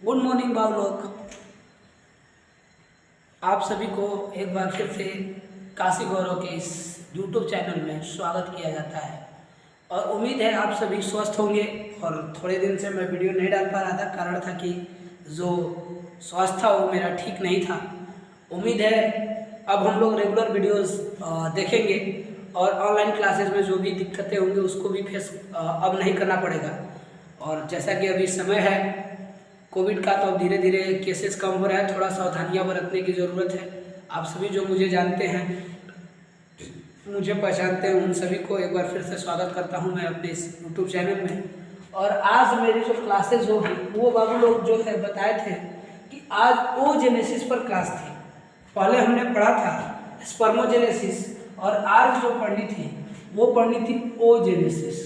Good morning भाव लोग, आप सभी को एक बार फिर से काशी गौरव के इस YouTube चैनल में स्वागत किया जाता है। और उम्मीद है आप सभी स्वस्थ होंगे। और थोड़े दिन से मैं वीडियो नहीं डाल पा रहा था, कारण था कि जो स्वास्थ्य था वो मेरा ठीक नहीं था। उम्मीद है अब हम लोग रेगुलर वीडियोस देखेंगे और ऑनलाइन क्लासेस में जो भी दिक्कतें होंगी उसको भी फेस अब नहीं करना पड़ेगा। और जैसा कि अभी समय है कोविड का, तो अब धीरे धीरे केसेस कम हो रहा है, थोड़ा सावधानियां बरतने की ज़रूरत है। आप सभी जो मुझे जानते हैं, मुझे पहचानते हैं, उन सभी को एक बार फिर से स्वागत करता हूं मैं अपने इस YouTube चैनल में। और आज मेरी जो क्लासेज होगी वो बाबू लोग जो है बताए थे कि आज ओजेनेसिस पर क्लास थी। पहले हमने पढ़ा था स्पर्मोजेनेसिस और आज जो पढ़नी थी वो पढ़नी थी ओजेनेसिस।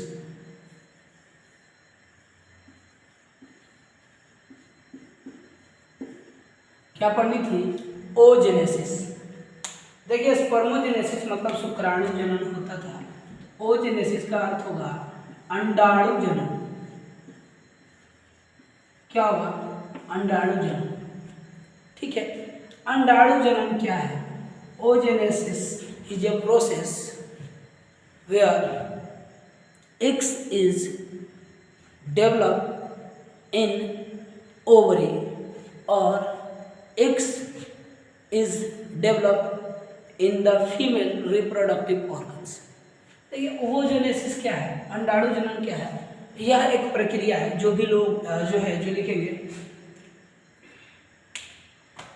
क्या पढ़नी थी? ओजेनेसिस। देखिए स्पर्मोजेनेसिस मतलब शुक्राणु जनन होता था। ओजेनेसिस का अर्थ होगा अंडाणु जनन। क्या होगा? अंडाणु जनन। ठीक है, अंडाणु जनन क्या है? Oogenesis is a process where eggs is developed in ovary और eggs is developed in the female reproductive organs। देखिए ओजेनेसिस क्या है, अंडाणु जनन क्या है? यह एक प्रक्रिया है। जो भी लोग जो लिखेंगे,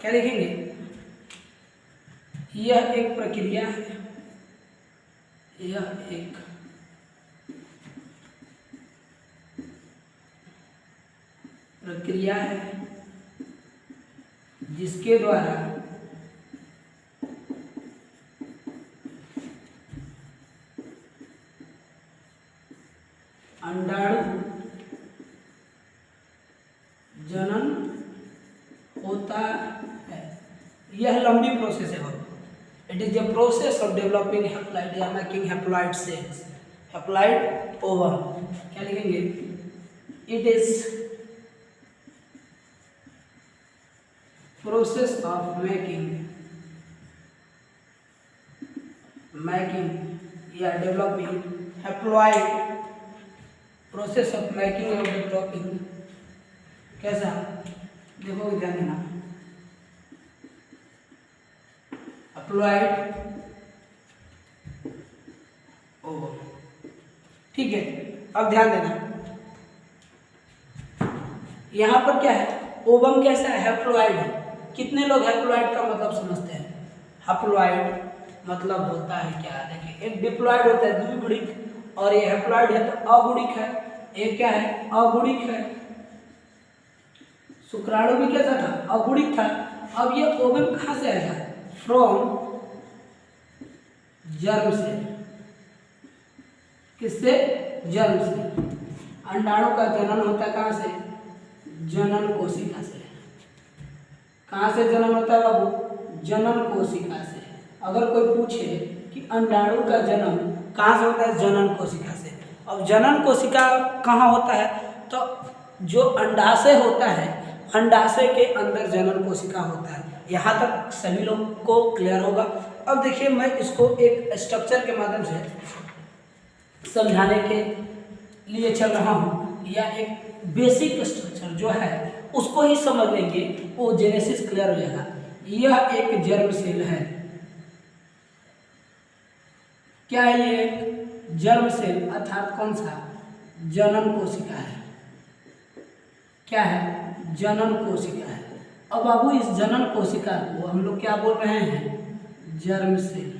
क्या लिखेंगे? यह एक प्रक्रिया है, यह एक प्रक्रिया है जिसके द्वारा अंडाणु जनन होता है। यह लंबी प्रोसेस है। It is the process of developing haploid या making haploid cells, haploid ovum. क्या लिखेंगे? It is process of making या developing haploid, process of making और developing। कैसा? देखो ध्यान देना, haploid ओवम। ठीक है, अब ध्यान देना यहां पर क्या है? ओवम कैसा है? हैप्लॉइड है। कितने लोग हैप्लॉइड का मतलब समझते हैं? हैप्लॉइड मतलब होता है क्या? देखिए एक डिप्लॉइड होता है द्विगुणिक, और ये हैप्लॉइड है तो अगुणिक है। एक क्या है? अगुणिक है। शुक्राणु भी कैसा था? अगुणिक था। अब ये ओवम कहाँ से आएगा? फ्रॉम जर्म से। किससे? जर्म से। अंडाणु का जनन होता है कहाँ से? जनन कोशिका से। कहाँ से जनन होता है बाबू? जनन कोशिका से। अगर कोई पूछे कि अंडाणु का जन्म कहाँ से होता है? जनन कोशिका से। अब जनन कोशिका कहाँ होता है? तो जो अंडाशय होता है, अंडाशय के अंदर जनन कोशिका होता है। यहाँ तक सभी लोगों को क्लियर होगा। अब देखिए मैं इसको एक स्ट्रक्चर के माध्यम से समझाने के लिए चल रहा हूँ, या एक बेसिक स्ट्रक्चर जो है उसको ही समझ लेंगे, वो जेनेसिस क्लियर हो जाएगा। यह एक जर्म सेल है। क्या है ये? एक जर्म सेल, अर्थात कौन सा? जनन कोशिका है। क्या है? जनन कोशिका है। अब बाबू इस जनन कोशिका को हम लोग क्या बोल रहे हैं? Germ cell.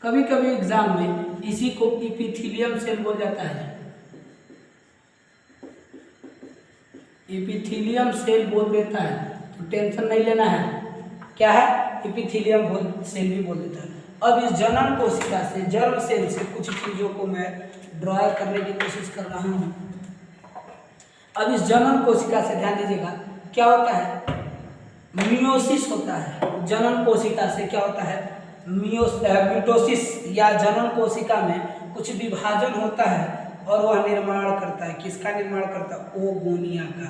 कभी कभी एग्जाम में इसी को इपिथीलियम सेल बोल जाता है। इपिथीलियम सेल बोल देता है तो टेंशन नहीं लेना है। क्या है? इपिथीलियम सेल भी बोल देता है। अब इस जनन कोशिका से, जर्म सेल से कुछ चीजों को मैं ड्रॉ करने की कोशिश कर रहा हूँ। अब इस जनन कोशिका से ध्यान दीजिएगा, क्या होता है? मियोसिस होता है। जनन कोशिका से क्या होता है? मिटोसिस या जनन कोशिका में कुछ विभाजन होता है और वह निर्माण करता है। किसका निर्माण करता है? ओगोनिया का।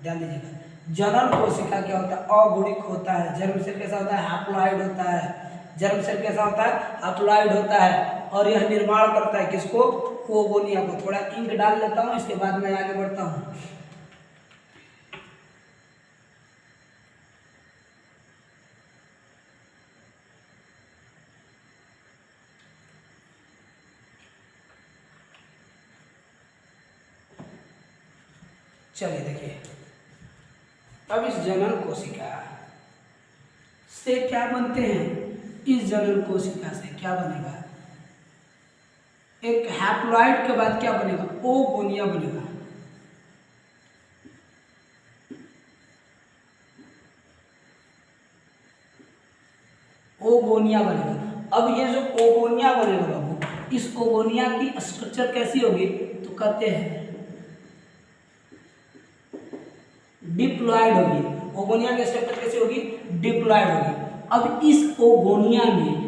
ध्यान दीजिएगा। जनन कोशिका क्या होता है? अगुणिक होता है। जर्म सेल कैसा होता है? हैप्लॉइड होता है। जर्म सेल कैसा होता है? हैप्लॉइड होता है। और यह निर्माण करता है किसको? ओगोनिया को। थोड़ा इंक डाल लेता हूँ, इसके बाद मैं आगे बढ़ता हूँ। चलिए देखिए, अब इस जनन कोशिका से क्या बनते हैं? इस जनन कोशिका से क्या बनेगा? एक हैप्लॉइड के बाद क्या बनेगा? ओगोनिया बनेगा। ओगोनिया बनेगा। अब ये जो ओगोनिया बनेगा बाबू, इस ओगोनिया की स्ट्रक्चर कैसी होगी? तो कहते हैं डिप्लॉइड होगी। ओगोनिया की स्ट्रक्चर कैसी होगी? डिप्लॉइड होगी। अब इस ओगोनिया में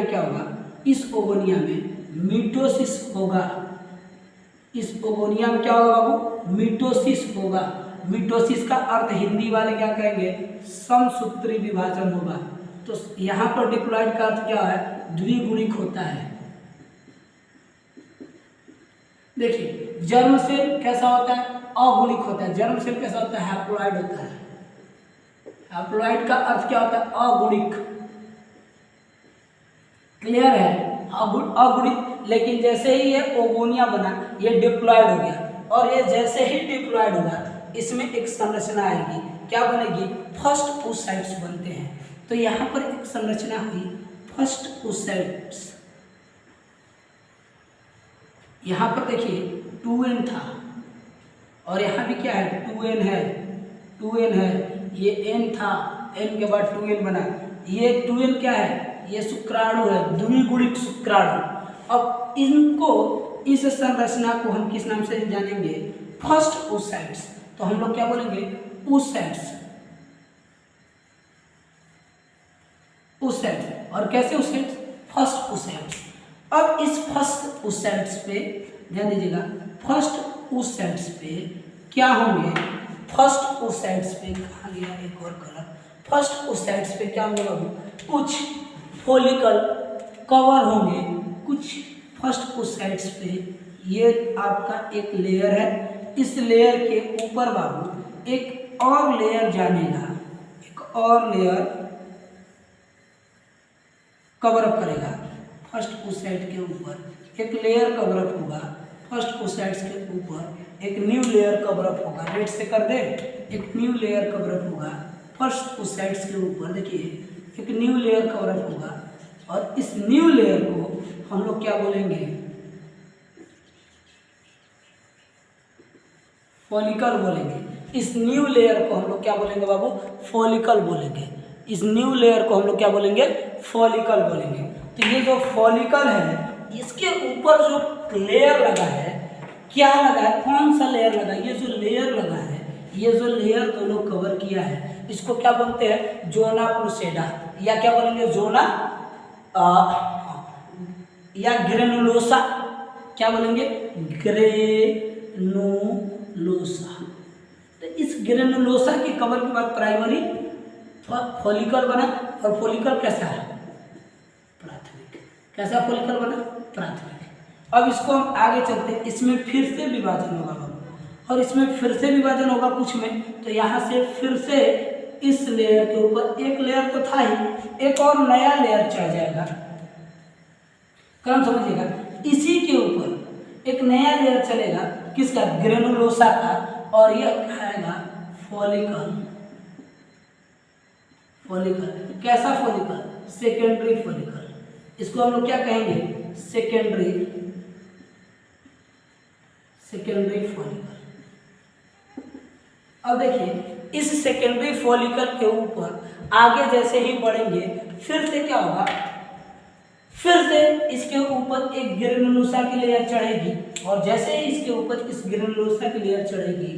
क्या होगा? इस ओगोनिया में मिटोसिस होगा। इस ओगोनिया में क्या होगा बाबू? मिटोसिस होगा। मिटोसिस का अर्थ हिंदी वाले क्या कहेंगे? समसूत्री विभाजन होगा। तो यहाँ पर डिप्लॉइड का अर्थ क्या है? द्विगुणिक होता है। देखिए, जर्म सेल कैसा होता है? अगुणिक होता है। जर्म सेल कैसा होता है? हैप्लॉइड होता है। हैप्लॉइड का अर्थ क्या होता है? अगुणिक। क्लियर है? अगुणिक। लेकिन जैसे ही ये ओगोनिया बना, ये डिप्लॉइड हो गया। और ये जैसे ही डिप्लॉइड होगा, इसमें एक संरचना आएगी। क्या बनेगी? फर्स्ट oocytes बनते हैं। तो यहाँ पर एक संरचना हुई, फर्स्ट oocytes। यहाँ पर देखिए 2n था, और यहाँ भी क्या है? 2n है। 2n है, ये n था, n के बाद 2n बना। ये 2n क्या है? ये शुक्राणु है, द्विगुणिक शुक्राणु। अब इनको, इस संरचना को हम किस नाम से जानेंगे? First oocytes। तो हम लोग क्या बोलेंगे? oocytes। oocytes। और कैसे oocytes? First oocytes। अब इस फर्स्ट oocytes पे ध्यान दीजिएगा। फर्स्ट oocytes पे क्या होंगे? फर्स्ट oocytes पे कहाँ गया एक और कलर? फर्स्ट oocytes पे क्या होंगे बाबू? कुछ फॉलिकल कवर होंगे। कुछ फर्स्ट oocytes पे ये आपका एक लेयर है। इस लेयर के ऊपर बाबू एक और लेयर जानेगा, एक और लेयर कवर अप करेगा। फर्स्ट oocyte के ऊपर एक लेयर कवर अप होगा। फर्स्ट oocytes के ऊपर एक न्यू लेयर कवर अप होगा। रेड से कर दे, एक न्यू लेयर कवर अप होगा। फर्स्ट oocytes के ऊपर देखिए एक न्यू लेयर कवर अप होगा। और इस न्यू लेयर को हम लोग क्या बोलेंगे? फॉलिकल बोलेंगे। इस न्यू लेयर को हम लोग क्या बोलेंगे बाबू? फॉलिकल बोलेंगे। इस न्यू लेयर को हम लोग क्या बोलेंगे? फॉलिकल बोलेंगे। तो ये जो फॉलिकल है, इसके ऊपर जो लेयर लगा है, क्या लगा है? कौन सा लेयर लगा है? ये जो लेयर लगा है, ये जो लेयर दोनों कवर किया है, इसको क्या बोलते हैं? जोना प्रोसेडा, या क्या बोलेंगे? जोना या ग्रेनुलोसा। क्या बोलेंगे? ग्रेनुलोसा। तो इस ग्रेनुलोसा के कवर के बाद प्राइमरी फॉलिकल बना। और फॉलिकल कैसा है? प्राथमिक। कैसा फॉलिकल बना? प्राथमिक। अब इसको हम आगे चलते हैं। इसमें फिर से विभाजन होगा बाबू, और इसमें फिर से विभाजन होगा कुछ में। तो यहाँ से फिर से इस लेयर के ऊपर एक लेयर तो था ही, एक और नया लेयर चढ़ जाएगा। क्रम समझिएगा। इसी के ऊपर एक नया लेयर चलेगा, किसका? ग्रेनुलोसा का। और यह आएगा फॉलिकल। फॉलिकल कैसा फॉलिकल? Secondary follicle. इसको हम लोग क्या कहेंगे? Secondary follicle. अब देखिए, इस सेकेंडरी फॉलिकल के ऊपर आगे जैसे ही बढ़ेंगे, फिर से क्या होगा? फिर से इसके ऊपर एक ग्रेनुलोसा की लेयर चढ़ेगी। और जैसे ही इसके ऊपर इस ग्रेनुलोसा की लेयर चढ़ेगी,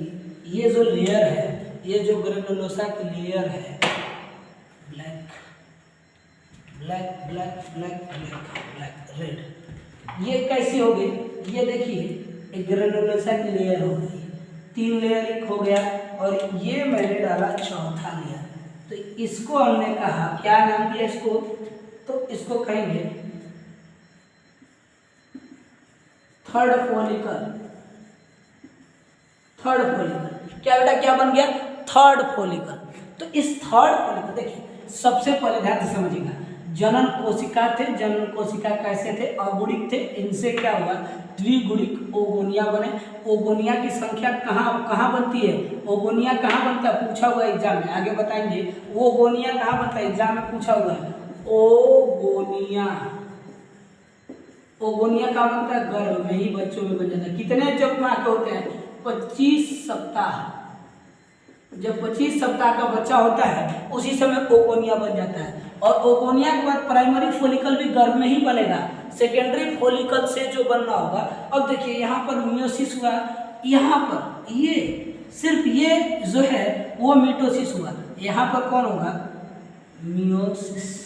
ये जो लेयर है, ये जो ग्रेनुलोसा की लेयर है, black black black black black black red, ये कैसी हो गई, ये देखिए एक ग्रेनुलेशन की लेयर हो गई, 3 लेयर एक हो गया, और ये मैंने डाला चौथा लेयर। तो इसको हमने कहा, क्या नाम दिया इसको, तो इसको कहेंगे थर्ड फॉलिकल। थर्ड फॉलिकल क्या बेटा, क्या बन गया, थर्ड फॉलिकल। तो इस थर्ड फॉलिकल देखिए, सबसे पहले ध्यान से समझिएगा, जनन कोशिका थे, जनन कोशिका कैसे थे, अगुणिक थे, इनसे क्या हुआ, द्विगुणिक ओगोनिया बने। ओगोनिया की संख्या कहाँ कहाँ बनती है, ओगोनिया कहाँ बनता है, पूछा हुआ है एग्जाम में, आगे बताएंगे। ओगोनिया कहाँ बनता है, एग्जाम में पूछा हुआ है, ओगोनिया। ओगोनिया कहाँ बनता है, गर्भ में ही बच्चों में बन जाता है। कितने जब माह के होते हैं, 25 सप्ताह। जब 25 सप्ताह का बच्चा होता है उसी समय ओगोनिया बन जाता है, और ओगोनिया के बाद प्राइमरी फॉलिकल भी गर्भ में ही बनेगा, सेकेंडरी फॉलिकल से जो बनना होगा। अब देखिए यहाँ पर मियोसिस हुआ, यहाँ पर ये सिर्फ ये जो है वो मिटोसिस हुआ, यहाँ पर कौन होगा, मियोसिस।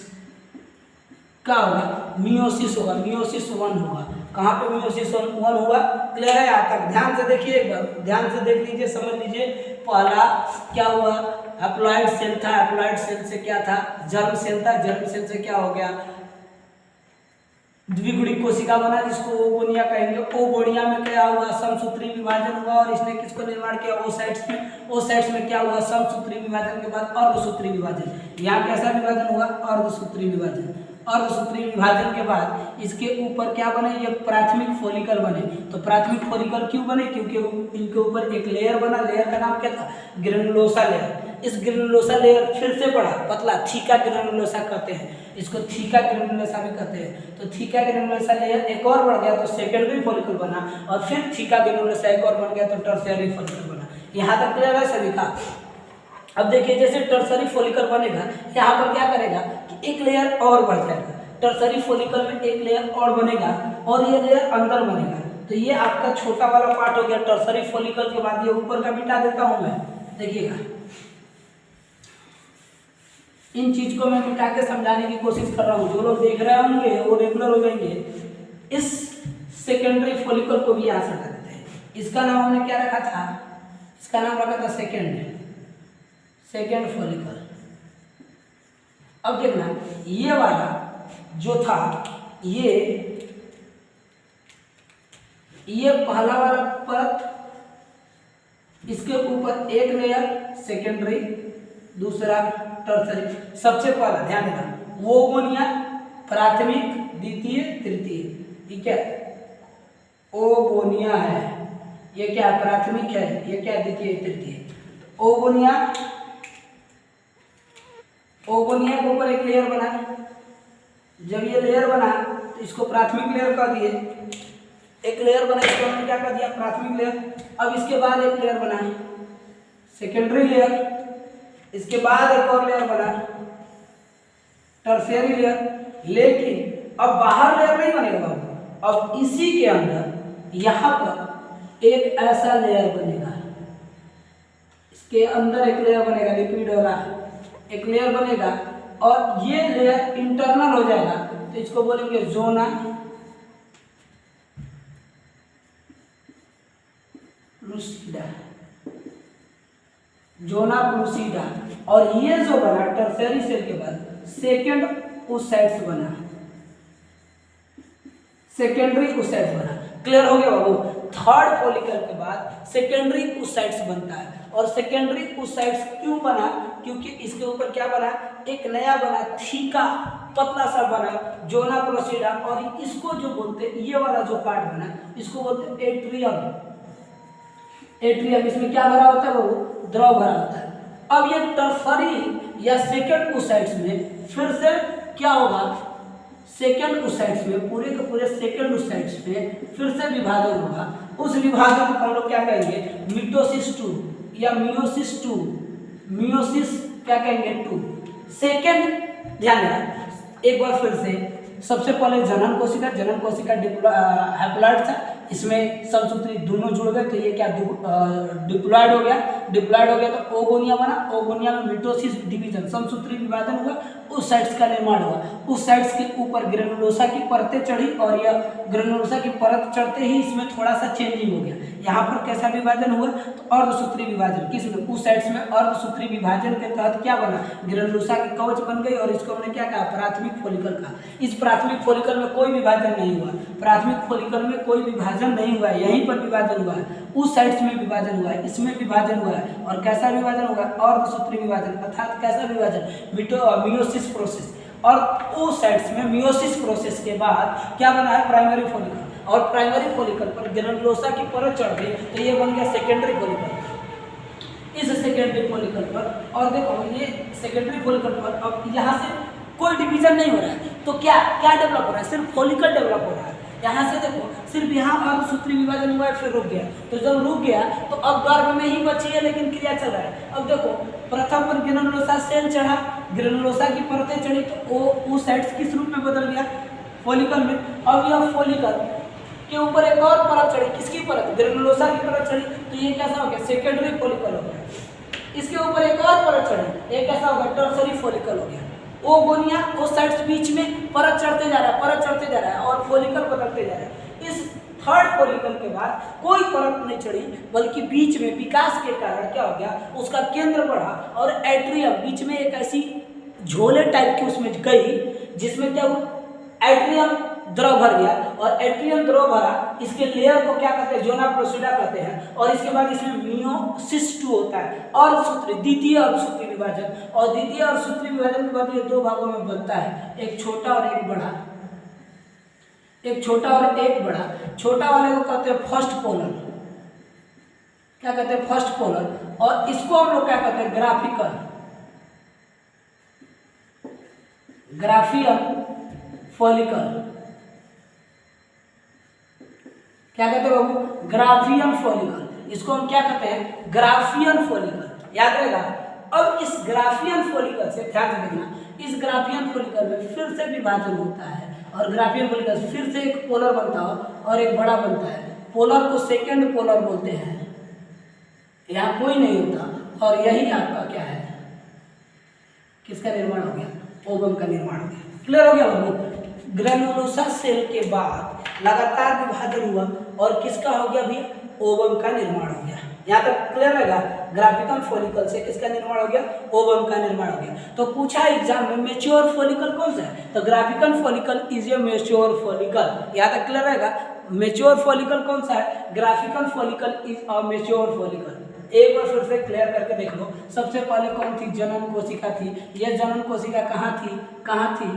क्या होगा, मियोसिस होगा, मियोसिस 1 होगा। कहाँ पे मियोसिस 1 हुआ, क्लियर है यहाँ तक, ध्यान से देखिए, एक बार ध्यान से देख लीजिए, समझ लीजिए। पहला क्या हुआ, हैप्लॉइड सेल था, हैप्लॉइड सेल से क्या था, जर्म सेल था, जर्म सेल से क्या हो गया, द्विगुणिक कोशिका बना, जिसको ओगोनिया कहेंगे। ओगोनिया में क्या हुआ, समसूत्री विभाजन हुआ, और इसने किसको निर्माण किया, ओसाइट्स में। ओसाइट्स में क्या हुआ, समसूत्री विभाजन के बाद अर्धसूत्री विभाजन। यहाँ कैसा विभाजन हुआ, अर्धसूत्री विभाजन। अर्धसूत्री विभाजन के बाद इसके ऊपर क्या बने, ये प्राथमिक फॉलिकल बने। तो प्राथमिक फॉलिकल क्यों बने, क्योंकि इनके ऊपर एक लेयर बना, लेयर का नाम क्या था, ग्रेनुलोसा लेयर। इस ग्रेनुलोसा लेयर फिर से बड़ा पतला, थीका ग्रेनुलोसा कहते हैं इसको, थीका ग्रेनुलोसा भी कहते हैं। तो थीका ग्रेनुलोसा लेयर एक और बढ़ गया तो सेकेंडरी फॉलिकल बना, और फिर थीका ग्रेनुलोसा एक और बन गया तो टर्शियरी फॉलिकल बना। यहाँ तक क्लियर है सभी का। अब देखिए, जैसे टर्शरी फॉलिकल बनेगा, यहाँ पर क्या करेगा कि एक लेयर और बढ़ जाएगा, टर्शरी फॉलिकल में एक लेयर और बनेगा, और ये लेयर अंदर बनेगा। तो ये आपका छोटा वाला पार्ट हो गया टर्शरी फॉलिकल के बाद। ये ऊपर का मिटा देता हूं मैं, देखिएगा, इन चीज को मैं मिटा के समझाने की कोशिश कर रहा हूँ। जो लोग देख रहे होंगे वो रेगुलर हो जाएंगे। इस सेकेंडरी फॉलिकल को भी यहाँ से हटा देते हैं। इसका नाम हमने क्या रखा था, इसका नाम रखा था सेकेंड फॉलिकल। अब देखना, ये वाला जो था, ये पहला वाला परत, इसके ऊपर एक लेयर सेकेंडरी, दूसरा टर्शरी। सबसे पहला ध्यान देना, ओगोनिया प्राथमिक, द्वितीय, तृतीय, ठीक है। ओगोनिया है, ये क्या प्राथमिक है, ये क्या द्वितीय, तृतीय। ओगोनिया, ओगोनिया के ऊपर एक लेयर बना। जब ये लेयर बना तो इसको प्राथमिक लेयर कह दिए। एक लेयर बना, इसको हमने क्या कर दिया, प्राथमिक लेयर। अब इसके बाद एक लेयर बना, सेकेंडरी लेयर। इसके बाद एक और लेयर बना, टर्शियरी लेयर। लेकिन अब बाहर लेयर नहीं बनेगा बाबू, अब इसी के अंदर यहाँ पर एक ऐसा लेयर बनेगा, इसके अंदर एक लेयर बनेगा, लिक्विड वाला एक लेयर बनेगा, और ये लेयर इंटरनल हो जाएगा। तो इसको बोलेंगे जोना लूसिडा, जोना लूसिडा। और ये जो बना टर्शियरी सेल के बाद सेकेंड ओसाइट्स बना, सेकेंडरी ओसाइट्स बना। क्लियर हो गया बाबू। थर्ड फॉलिकल के बाद सेकेंडरी ओसाइट्स बनता है। और सेकेंडरी ओसाइट्स क्यों बना, क्योंकि इसके ऊपर क्या बना, एक नया बना, थीका पतला सा बना, जोना प्रोसीडा। और इसको जो बोलते हैं, ये वाला जो पार्ट बना, इसको बोलते हैं एट्रियम। एट्रियम, इसमें क्या भरा होता है बाबू, द्रव भरा होता है। अब ये टर्शरी या सेकेंड ओसाइट्स में फिर से क्या होगा, सेकेंड ओसाइट्स में, पूरे के पूरे सेकेंड ओसाइट्स में फिर से विभाजन होगा। उस विभाजन को हम लोग क्या कहेंगे, मिटोसिस 2 या मियोसिस 2। मियोसिस क्या कहेंगे, 2। सेकेंड, ध्यान देना एक बार फिर से। सबसे पहले जनन कोशिका, जनन कोशिका हैप्लॉइड था, इसमें समसूत्री दोनों जुड़ गए, तो ये क्या डिप्लॉइड हो गया। डिप्लॉइड हो गया तो ओगोनिया बना। ओगोनिया में मिटोसिस डिवीजन, समसूत्री विभाजन हुआ। उस साइट्स का निर्माण हुआ। उस साइट्स के ऊपर ग्रेनुलोसा की परतें चढ़ी और यह ग्रेनुलोसा की परत चढ़ते ही इसमें थोड़ा सा चेंजिंग हो गया। यहाँ पर कैसा विभाजन हुआ, तो अर्धसूत्री विभाजन। किसमें, उस साइट्स में अर्धसूत्री विभाजन के तहत क्या बना, ग्रेनुलोसा की कवच बन गई और इसको हमने क्या कहा, प्राथमिक फोलिकल कहा। इस प्राथमिक फोलिकल में कोई विभाजन नहीं हुआ, प्राथमिक फोलिकल में कोई विभाजन नहीं हुआ है, यहीं पर विभाजन हुआ है। उस साइट्स में विभाजन हुआ है, इसमें विभाजन हुआ है। और कैसा विभाजन होगा, अर्धसूत्री विभाजन, अर्थात कैसा विभाजन, मियोसिस प्रोसेस। और उस साइट्स में मियोसिस प्रोसेस के बाद क्या बना है, प्राइमरी फोलिकल। और प्राइमरी फोलिकल पर ग्रेनुलोसा की परत चढ़ गई तो ये बन गया सेकेंडरी फोलिकल। इस सेकेंडरी फोलिकल पर, और देखो ये सेकेंडरी फोलिकल पर अब यहाँ से कोई डिवीजन नहीं हो रहा है, तो क्या क्या डेवलप हो रहा है, सिर्फ फोलिकल डेवलप हो रहा है। यहाँ से देखो सिर्फ यहाँ अर्धसूत्री विभाजन हुआ है, फिर रुक गया। तो जब रुक गया तो अब गर्भ में ही बची है, लेकिन क्रिया चल रहा है। अब देखो प्रथम पर ग्रेनुलोसा सेल चढ़ा, ग्रेनुलोसा की परतें चढ़ी तो वो साइट्स किस रूप में बदल गया, फोलिकल में। अब यह फोलिकल के ऊपर एक और परत चढ़ी, किसकी परत, ग्रेनुलोसा की परत चढ़ी, तो ये कैसा हो गया, सेकेंडरी फोलिकल हो गया। इसके ऊपर एक और परत चढ़ी, ये कैसा होगा, टर्सरी फोलिकल हो गया। ओ गोनिया वो साइड्स बीच में परत चढ़ते जा रहा है, परत चढ़ते जा रहा है और फोलिकल बदलते जा रहा है। इस थर्ड फोलिकल के बाद कोई परत नहीं चढ़ी, बल्कि बीच में विकास के कारण क्या हो गया, उसका केंद्र बढ़ा और एट्रियम बीच में एक ऐसी झोले टाइप की उसमें गई, जिसमें क्या हुआ, एट्रियम द्रव भर गया। और एट्रियम द्रव भरा, इसके लेयर को क्या कहते हैं, जोना प्रोसीडा कहते हैं। और इसके बाद इसमें मियोसिस 2 होता है, अर्धसूत्री, द्वितीय अर्धसूत्री विभाजन। और द्वितीय अर्धसूत्री विभाजन के बाद ये दो भागों में बनता है, एक छोटा और एक बड़ा, एक छोटा और एक बड़ा। छोटा वाले को कहते हैं फर्स्ट पोलर, क्या कहते हैं, फर्स्ट पोलर। और इसको हम लोग क्या कहते हैं, ग्राफिकल, ग्राफियन फोलिकल, क्या कहते हैं बाबू, ग्राफियन फोलिकल। इसको हम क्या कहते हैं, ग्राफियन फोलिकल, याद रहेगा। अब इस ग्राफियन फोलिकल से ध्यान रखना, इस ग्राफियन फोलिकल में फिर से विभाजन होता है और ग्राफियन फोलिकल से फिर से एक पोलर बनता है और एक बड़ा बनता है। पोलर को सेकेंड पोलर बोलते हैं, यहाँ कोई नहीं होता। और यही आपका क्या है, किसका निर्माण हो गया, ओवम का निर्माण हो गया। क्लियर हो गया बाबू। ग्रेनुलोसा सेल के बाद लगातार विभाजन हुआ और किसका हो गया भैया, ओवम का निर्माण हो गया। यहाँ तक क्लियर रहेगा। ग्राफिकल फोलिकल से किसका निर्माण हो गया, ओवम का निर्माण हो गया। तो पूछा एग्जाम में मेच्योर फोलिकल कौन सा है, तो graphical follicle is a mature follicle. यहाँ तक क्लियर रहेगा। मेच्योर फोलिकल कौन सा है, graphical follicle is a mature follicle. एक बार फिर से क्लियर करके देख लो। सबसे पहले कौन थी, जनन कोशिका थी। यह जनन कोशिका कहाँ थी, कहाँ थी,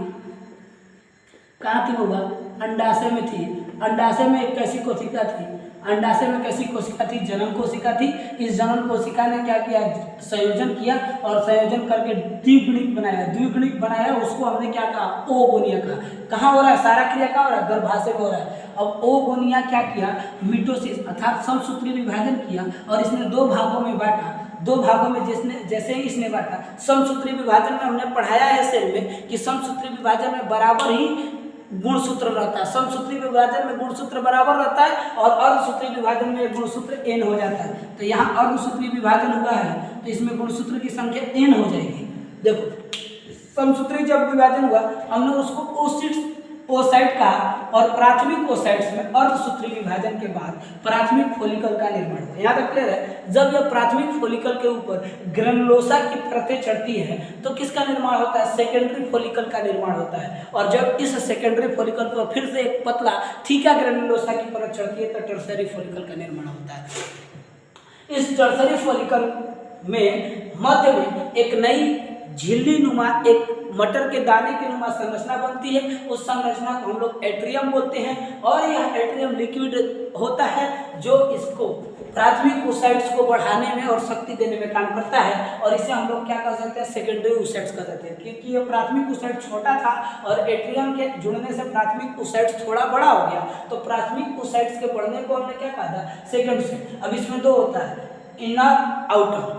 कहाँ थी होगा, अंडाशय में थी। अंडाशय में एक कैसी कोशिका थी, अंडाशय में कैसी कोशिका थी, जनन कोशिका थी। इस जनन कोशिका ने क्या किया, संयोजन किया और संयोजन करके द्विगुणित बनाया। द्विगुणित बनाया उसको हमने क्या कहा, ओगोनिया कहा। कहाँ हो रहा है, सारा क्रिया कहाँ हो रहा है, गर्भाशय में हो रहा है। अब ओगोनिया क्या किया, मिटोसिस अर्थात समसूत्री विभाजन किया और इसने दो भागों में बांटा। दो भागों में जिसने जैसे ही इसने बांटा, समसूत्री विभाजन में हमने पढ़ाया है सेल में कि समसूत्री विभाजन में बराबर ही गुणसूत्र रहता है। समसूत्री विभाजन में गुणसूत्र बराबर रहता है और अर्धसूत्री विभाजन में गुणसूत्र n हो जाता है। तो यहाँ अर्धसूत्री विभाजन हुआ है तो इसमें गुणसूत्र की संख्या n हो जाएगी। देखो समसूत्री जब विभाजन हुआ हमने उसको ओसाइट कहा और प्राथमिक ओसाइट्स में अर्धसूत्री विभाजन के बाद प्राथमिक फोलिकल का निर्माण हुआ। यहाँ तक क्लियर है। जब यह प्राथमिक फोलिकल के ऊपर ग्रेनुलोसा की परतें चढ़ती है तो किसका निर्माण होता है, सेकेंडरी फोलिकल का निर्माण होता है। और जब इस सेकेंडरी फोलिकल पर फिर से एक पतला थीका ग्रेनुलोसा की परत चढ़ती है तो टर्सरी फोलिकल का निर्माण होता है। इस टर्सरी फोलिकल में मध्य में एक नई झिल्ली नुमा, एक मटर के दाने की नुमा संरचना बनती है। उस संरचना को हम लोग एट्रियम बोलते हैं और यह एट्रियम लिक्विड होता है जो इसको प्राथमिक ओसाइट्स को बढ़ाने में और शक्ति देने में काम करता है। और इसे हम लोग क्या कर सकते हैं, सेकेंडरी ओसाइट्स कर सकते हैं, क्योंकि ये प्राथमिक ओसाइट छोटा था और एट्रियम के जुड़ने से प्राथमिक ओसाइट्स थोड़ा बड़ा हो गया। तो प्राथमिक ओसाइट्स के बढ़ने को हमने क्या कहा था, सेकेंड ओसाइट। अब इसमें दो होता है, इनर आउटर,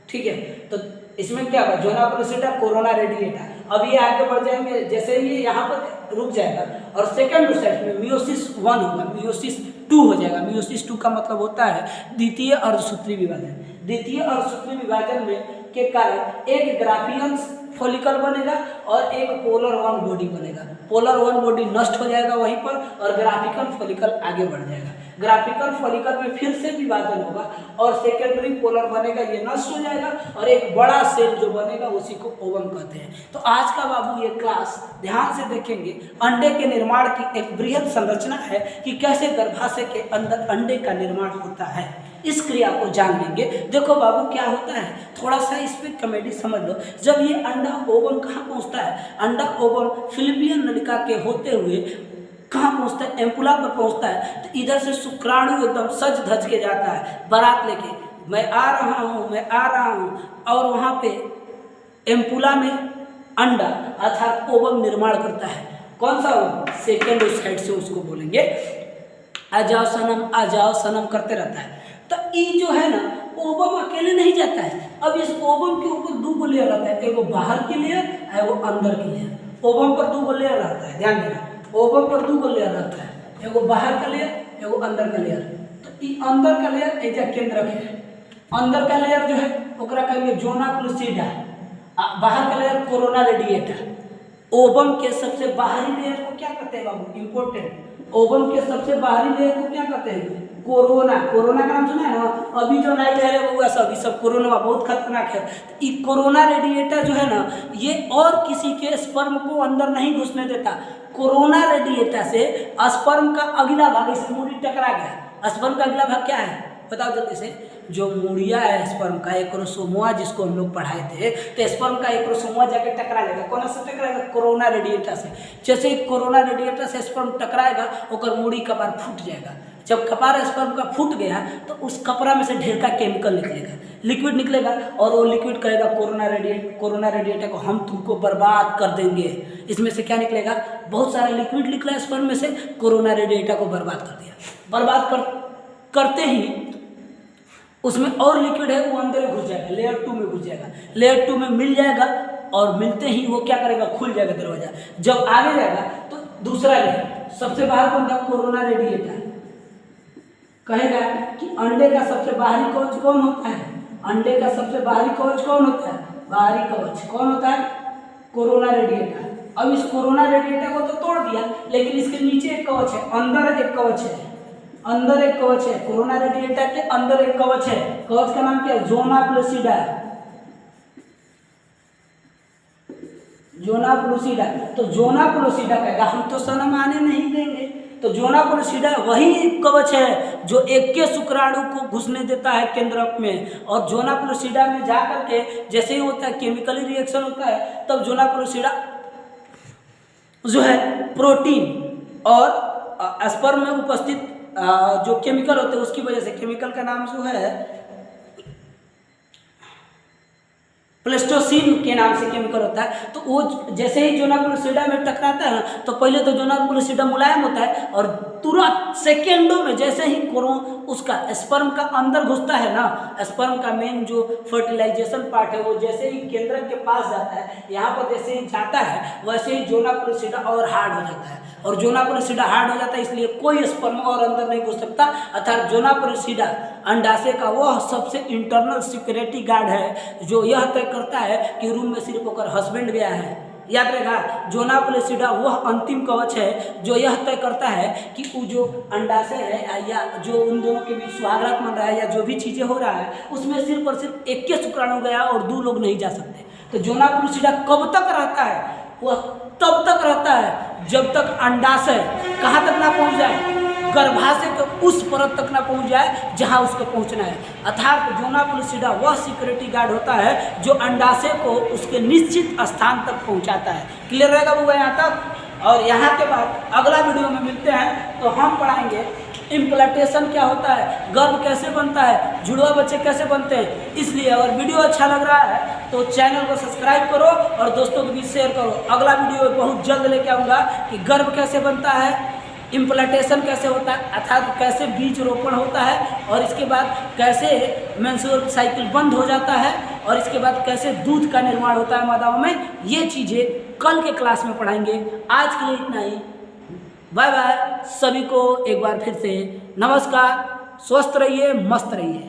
ठीक है। तो इसमें क्या होगा, जोना प्रोसीडा, कोरोना रेडिएटा। अब ये आगे बढ़ जाएंगे, जैसे ये यहाँ पर रुक जाएगा और सेकंड ओसाइट में मियोसिस 1 होगा, मियोसिस 2 हो जाएगा। मियोसिस 2 का मतलब होता है द्वितीय अर्धसूत्री विभाजन। द्वितीय अर्धसूत्री विभाजन में के कारण एक ग्राफियन फॉलिकल बनेगा और एक पोलर वन बॉडी बनेगा। पोलर वन बॉडी नष्ट हो जाएगा वहीं पर और ग्राफिकल फॉलिकल आगे बढ़ जाएगा। ग्राफिकल फॉलिकल में फिर से विभाजन होगा और सेकेंडरी पोलर बनेगा, ये नष्ट हो जाएगा और एक बड़ा सेल जो बनेगा उसी को ओवम कहते हैं। तो आज का बाबू ये क्लास ध्यान से देखेंगे। अंडे के निर्माण की एक बृहद संरचना है कि कैसे गर्भाशय के अंदर अंडे का निर्माण होता है, इस क्रिया को जान लेंगे। देखो बाबू क्या होता है, थोड़ा सा इस पे कॉमेडी समझ लो। जब ये अंडा ओवम कहाँ पहुँचता है, अंडा ओवम फिलिपियन नलिका के होते हुए कहाँ पहुँचता है, एम्पुला पर पहुँचता है। तो इधर से शुक्राणु एकदम सज धज के जाता है बारात लेके, मैं आ रहा हूँ, मैं आ रहा हूँ, और वहाँ पे एम्पुला में अंडा अर्थात ओवम निर्माण करता है। कौन सा ओवम, सेकेंड साइड से उसको बोलेंगे आ जाओ सनम करते रहता है। तो ये जो है ना ओवम अकेले नहीं जाता है। अब इस ओवम के ऊपर दो लेयर रहता है, एगो बाहर की लेयर है वो अंदर की लेयर। ओवम पर दो लेयर रहता है, ध्यान देना, ओवम पर दो लेयर रहता है, एगो बाहर का लेयर एगो अंदर का लेयर। तो ये अंदर का लेयर एक केंद्रक है, अंदर का लेयर जो है ओकरा कहेंगे जोना प्लूसिडा, बाहर का लेयर कोरोना रेडिएटा। ओवम के सबसे बाहरी लेयर को क्या कहते हैं बाबू, इंपॉर्टेंट, ओवम के सबसे बाहरी लेयर को क्या कहते हैं, कोरोना। कोरोना का नाम सुना है ना, अभी जो नई लहर है वो सब कोरोना बहुत खतरनाक है। तो ये कोरोना रेडिएटर जो है ना, ये और किसी के स्पर्म को अंदर नहीं घुसने देता। कोरोना रेडिएटर से स्पर्म का अगला भाग, इसे मूड़ी टकरा गया, स्पर्म का अगला भाग क्या है बताओ जल्दी से, जो मूड़िया है स्पर्म का एक्रोसोमोआ जिसको हम लोग पढ़ाए थे, तो स्पर्म का एक्रोसोमोआ जाके टकरा जाएगा, कौन से टकराएगा, कोरोना रेडिएटर से। जैसे ही कोरोना रेडिएटर से स्पर्म टकराएगा ओकर मूड़ी कपार फूट जाएगा। जब कपार स्पर्म का फूट गया तो उस कपड़ा में से ढेर का केमिकल निकलेगा, लिक्विड निकलेगा, और वो लिक्विड कहेगा कोरोना रेडिएटर को हम तुमको बर्बाद कर देंगे। इसमें से क्या निकलेगा, बहुत सारा लिक्विड निकला स्पर्म में से, कोरोना रेडिएटर को बर्बाद कर दिया। बर्बाद करते ही उसमें और लिक्विड है वो अंदर घुस जाएगा, लेयर 2 में घुस जाएगा, लेयर 2 में मिल जाएगा और मिलते ही वो क्या करेगा, खुल जाएगा दरवाजा। जब आगे जाएगा तो दूसरा लेयर, सबसे बाहर कौन था, कोरोना रेडिएटर, कहेगा कि अंडे का सबसे बाहरी कवच कौन होता है, अंडे का सबसे बाहरी कवच कौन होता है, बाहरी कवच कौन होता है, कोरोना रेडिएटर। अब इस कोरोना रेडिएटर को तो तोड़ दिया, लेकिन इसके नीचे एक कवच है, अंदर एक कवच है, अंदर एक कवच है, कोरोना रेडिएटर के अंदर एक कवच है। कवच का नाम क्या है, जोना प्लूसिडा, जोना प्लूसिडा। तो जोना प्लूसिडा कहेगा हम तो सनम आने नहीं देंगे। तो जोना प्लूसिडा वही कवच है जो एक के शुक्राणु को घुसने देता है केंद्रक में, और जोना प्लूसिडा में जाकर के जैसे ही होता है केमिकली रिएक्शन होता है, तब जोना प्लूसिडा जो है प्रोटीन और स्पर्म में उपस्थित जो केमिकल होते हैं उसकी वजह से, केमिकल का नाम जो है प्लेस्टोसिन के नाम से केमिकल होता है। तो वो जैसे ही जोना प्लूसिडा में टकराता है तो पहले तो जोना प्लूसिडा मुलायम होता है, और तुरंत सेकेंडों में जैसे ही उसका स्पर्म का अंदर घुसता है ना, स्पर्म का मेन जो फर्टिलाइजेशन पार्ट है वो जैसे ही केंद्रक के पास जाता है, यहाँ पर जैसे ही जाता है वैसे ही जोना प्लूसिडा और हार्ड हो जाता है, और जोना प्लूसिडा हार्ड हो जाता है, इसलिए कोई स्पर्म और अंदर नहीं घुस सकता। अर्थात जोना प्लूसिडा अंडाशय का वह सबसे इंटरनल सिक्योरिटी गार्ड है जो यह तय करता है कि रूम में सिर्फ होकर हस्बैंड गया है। याद रखा, जोना प्लूसिडा वह अंतिम कवच है जो यह तय करता है कि वो जो अंडाशय है या जो उन दोनों के बीच सुहागरात बन रहा है या जो भी चीज़ें हो रहा है उसमें सिर्फ और सिर्फ एक के शुक्राणु गया और 2 लोग नहीं जा सकते। तो जोना प्लूसिडा कब तक रहता है, वह तब तक रहता है जब तक अंडाशय कहाँ तक ना पहुँच जाए, गर्भाशय के उस परत तक ना पहुंच जाए जहां उसको पहुंचना है। अर्थात जोना प्लूसिडा वह सिक्योरिटी गार्ड होता है जो अंडाशय को उसके निश्चित स्थान तक पहुंचाता है। क्लियर रहेगा वो यहाँ तक। और यहाँ के बाद अगला वीडियो में मिलते हैं तो हम पढ़ाएंगे इम्प्लांटेशन क्या होता है, गर्भ कैसे बनता है, जुड़वा बच्चे कैसे बनते हैं। इसलिए अगर वीडियो अच्छा लग रहा है तो चैनल को सब्सक्राइब करो और दोस्तों के बीच शेयर करो। अगला वीडियो बहुत जल्द लेके आऊँगा कि गर्भ कैसे बनता है, इम्प्लांटेशन कैसे होता है, अर्थात कैसे बीज रोपण होता है, और इसके बाद कैसे मेंस्ट्रुअल साइकिल बंद हो जाता है, और इसके बाद कैसे दूध का निर्माण होता है मादाओं में। ये चीज़ें कल के क्लास में पढ़ाएंगे। आज के लिए इतना ही, बाय बाय। सभी को एक बार फिर से नमस्कार, स्वस्थ रहिए, मस्त रहिए।